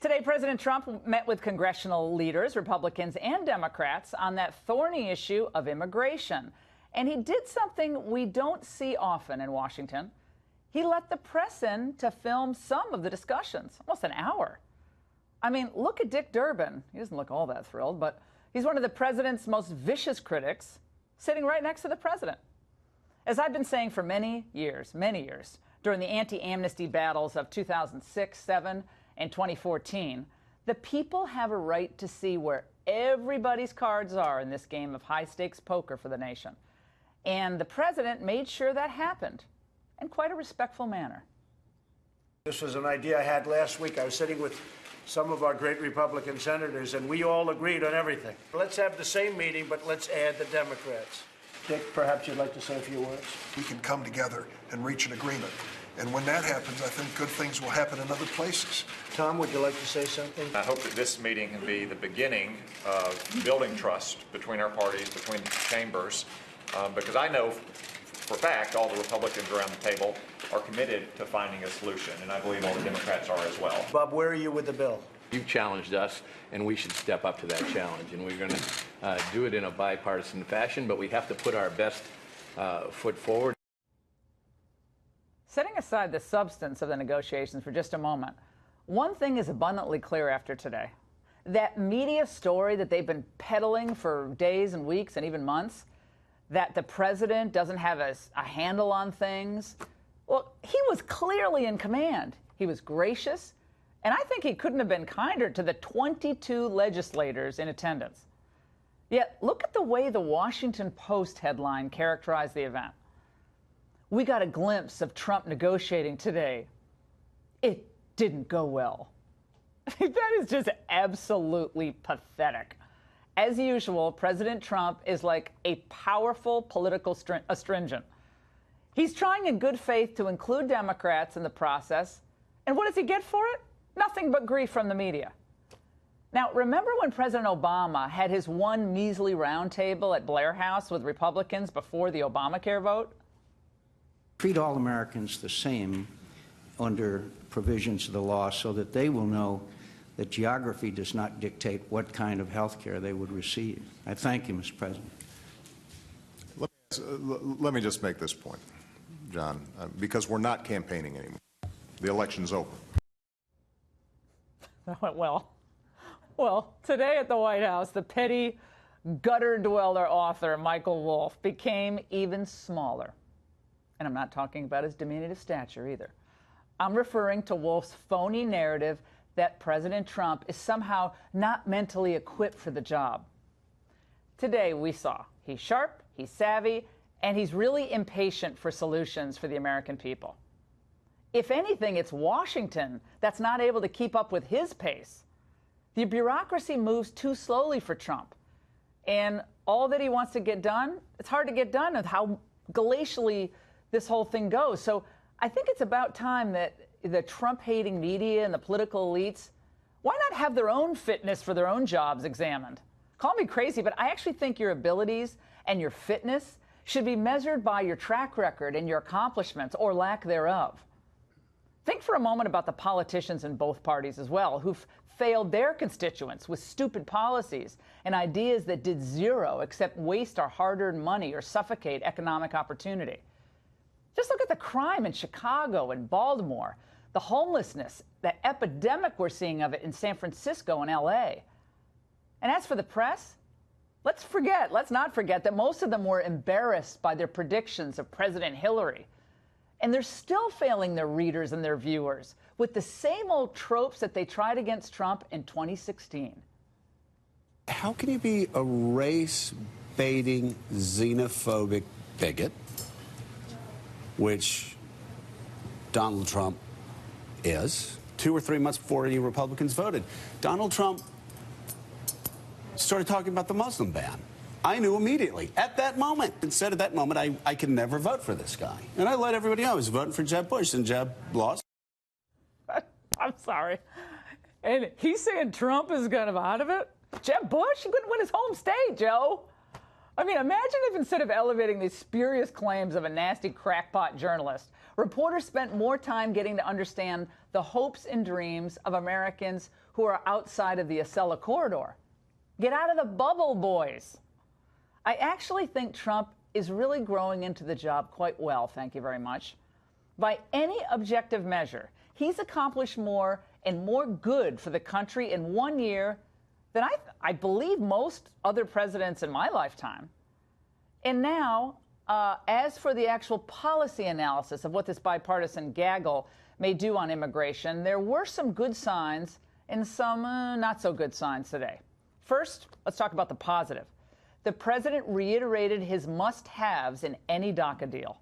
Today, President Trump met with congressional leaders, Republicans and Democrats, on that thorny issue of immigration. And he did something we don't see often in Washington. He let the press in to film some of the discussions, almost an hour. I mean, look at Dick Durbin. He doesn't look all that thrilled, but he's one of the president's most vicious critics, sitting right next to the president. As I've been saying for many years, during the anti-amnesty battles of 2006, 7, and 2014, the people have a right to see where everybody's cards are in this game of high-stakes poker for the nation. And the president made sure that happened in quite a respectful manner. This was an idea I had last week. I was sitting with some of our great Republican senators, and we all agreed on everything. Let's have the same meeting, but let's add the Democrats. Dick, perhaps you'd like to say a few words? We can come together and reach an agreement. And when that happens, I think good things will happen in other places. Tom, would you like to say something? I hope that this meeting can be the beginning of building trust between our parties, between the chambers, because I know for a fact all the Republicans around the table are committed to finding a solution, and I believe all the Democrats are as well. Bob, where are you with the bill? You've challenged us, and we should step up to that challenge, and we're going to do it in a bipartisan fashion, but we have to put our best foot forward. Setting aside the substance of the negotiations for just a moment, one thing is abundantly clear after today. That media story that they've been peddling for days and weeks and even months, that the president doesn't have a handle on things, well, he was clearly in command. He was gracious, and I think he couldn't have been kinder to the 22 legislators in attendance. Yet, look at the way the Washington Post headline characterized the event. We got a glimpse of Trump negotiating today. It didn't go well. That is just absolutely pathetic. As usual, President Trump is like a powerful political astringent. He's trying in good faith to include Democrats in the process. And what does he get for it? Nothing but grief from the media. Now, remember when President Obama had his one measly roundtable at Blair House with Republicans before the Obamacare vote? Treat all Americans the same under provisions of the law so that they will know that geography does not dictate what kind of health care they would receive. I thank you, Mr. President. Let me just make this point, John, because we're not campaigning anymore. The election's over. That went well. Well, today at the White House, the petty gutter-dweller author Michael Wolff became even smaller. And I'm not talking about his diminutive stature either. I'm referring to Wolff's phony narrative that President Trump is somehow not mentally equipped for the job. Today we saw he's sharp, he's savvy, and he's really impatient for solutions for the American people. If anything, it's Washington that's not able to keep up with his pace. The bureaucracy moves too slowly for Trump. And all that he wants to get done, it's hard to get done with how glacially this whole thing goes. So I think it's about time that the Trump-hating media and the political elites, why not have their own fitness for their own jobs examined? Call me crazy, but I actually think your abilities and your fitness should be measured by your track record and your accomplishments or lack thereof. Think for a moment about the politicians in both parties as well, who've failed their constituents with stupid policies and ideas that did zero except waste our hard-earned money or suffocate economic opportunity. Just look at the crime in Chicago and Baltimore, the homelessness, the epidemic we're seeing of it in San Francisco and LA. And as for the press, let's not forget that most of them were embarrassed by their predictions of President Hillary. And they're still failing their readers and their viewers with the same old tropes that they tried against Trump in 2016. How can you be a race-baiting, xenophobic bigot, which Donald Trump is, 2 or 3 months before any Republicans voted? Donald Trump started talking about the Muslim ban. I knew immediately, at that moment, and said at that moment, I could never vote for this guy. And I let everybody know I was voting for Jeb Bush, and Jeb lost. I'm sorry. And he's saying Trump is kind of out of it? Jeb Bush? He couldn't win his home state, Joe. I mean, imagine if instead of elevating these spurious claims of a nasty crackpot journalist, Reporters spent more time getting to understand the hopes and dreams of Americans who are outside of the Acela corridor. Get out of the bubble, boys. I actually think Trump is really growing into the job quite well, thank you very much. By any objective measure, he's accomplished more and more good for the country in 1 year than I believe most other presidents in my lifetime. And now, as for the actual policy analysis of what this bipartisan gaggle may do on immigration, there were some good signs and some not so good signs today. First, let's talk about the positive. The president reiterated his must-haves in any DACA deal.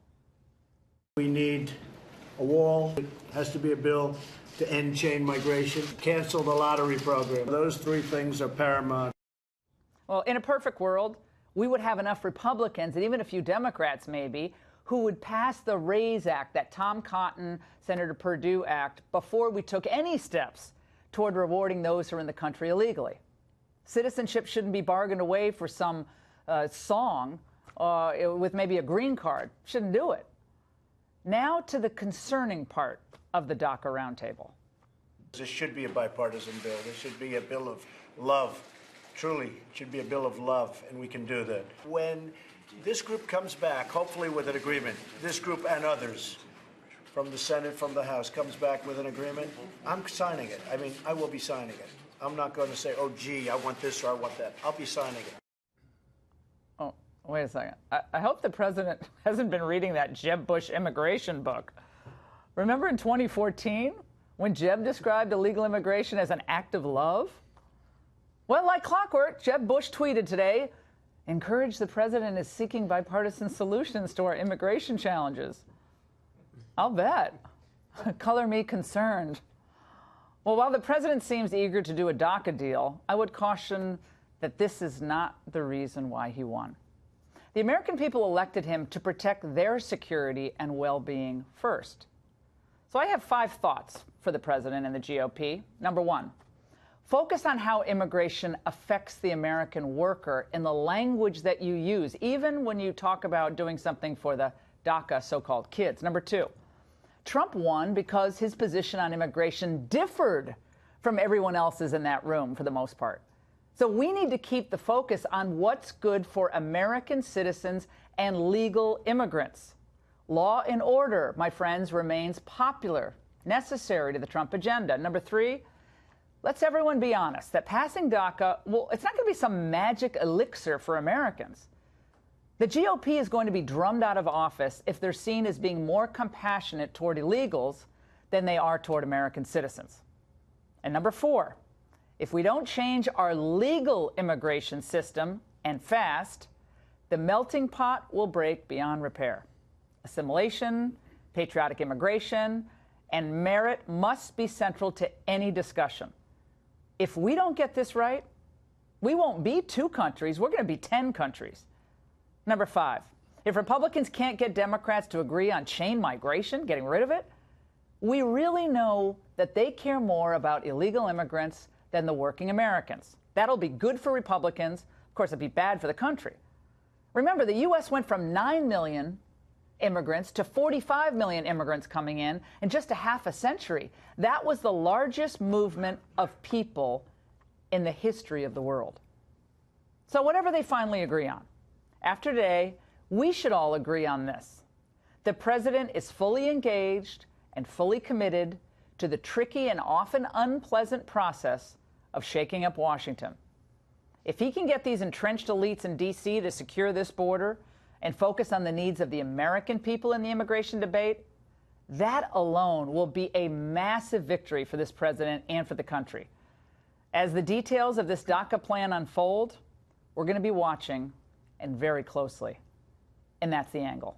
We need a wall. It has to be a bill to end chain migration, cancel the lottery program. Those three things are paramount. Well, in a perfect world, we would have enough Republicans, and even a few Democrats maybe, who would pass the RAISE Act, that Tom Cotton, Senator Perdue Act, before we took any steps toward rewarding those who are in the country illegally. Citizenship shouldn't be bargained away for some song with maybe a green card. Shouldn't do it. Now to the concerning part of the DACA roundtable. This should be a bipartisan bill. This should be a bill of love. Truly, it should be a bill of love, and we can do that. When this group comes back, hopefully with an agreement, this group and others from the Senate, from the House, comes back with an agreement, I'm signing it. I mean, I will be signing it. I'm not going to say, oh, gee, I want this or I want that. I'll be signing it. Oh, wait a second. I hope the president hasn't been reading that Jeb Bush immigration book. Remember in 2014 when Jeb described illegal immigration as an act of love? Well, like clockwork, Jeb Bush tweeted today, encourage the president is seeking bipartisan solutions to our immigration challenges. I'll bet. Color me concerned. Well, while the president seems eager to do a DACA deal, I would caution that this is not the reason why he won. The American people elected him to protect their security and well-being first. So I have 5 thoughts for the president and the GOP. Number 1, focus on how immigration affects the American worker in the language that you use, even when you talk about doing something for the DACA so-called kids. Number 2, Trump won because his position on immigration differed from everyone else's in that room for the most part. So we need to keep the focus on what's good for American citizens and legal immigrants. Law and order, my friends, remains popular, necessary to the Trump agenda. Number 3, let's everyone be honest that passing DACA, well, it's not going to be some magic elixir for Americans. The GOP is going to be drummed out of office if they're seen as being more compassionate toward illegals than they are toward American citizens. And number 4, if we don't change our legal immigration system, and fast, the melting pot will break beyond repair. Assimilation, patriotic immigration, and merit must be central to any discussion. If we don't get this right, we won't be 2 countries, we're going to be 10 countries. Number 5, if Republicans can't get Democrats to agree on chain migration, getting rid of it, we really know that they care more about illegal immigrants than the working Americans. That'll be good for Republicans. Of course, it'd be bad for the country. Remember, the U.S. went from 9 million immigrants to 45 million immigrants coming in just a half a century. That was the largest movement of people in the history of the world. So whatever they finally agree on, after today, we should all agree on this. The president is fully engaged and fully committed to the tricky and often unpleasant process of shaking up Washington. If he can get these entrenched elites in D.C. to secure this border and focus on the needs of the American people in the immigration debate, that alone will be a massive victory for this president and for the country. As the details of this DACA plan unfold, we're going to be watching and very closely. And that's The Angle.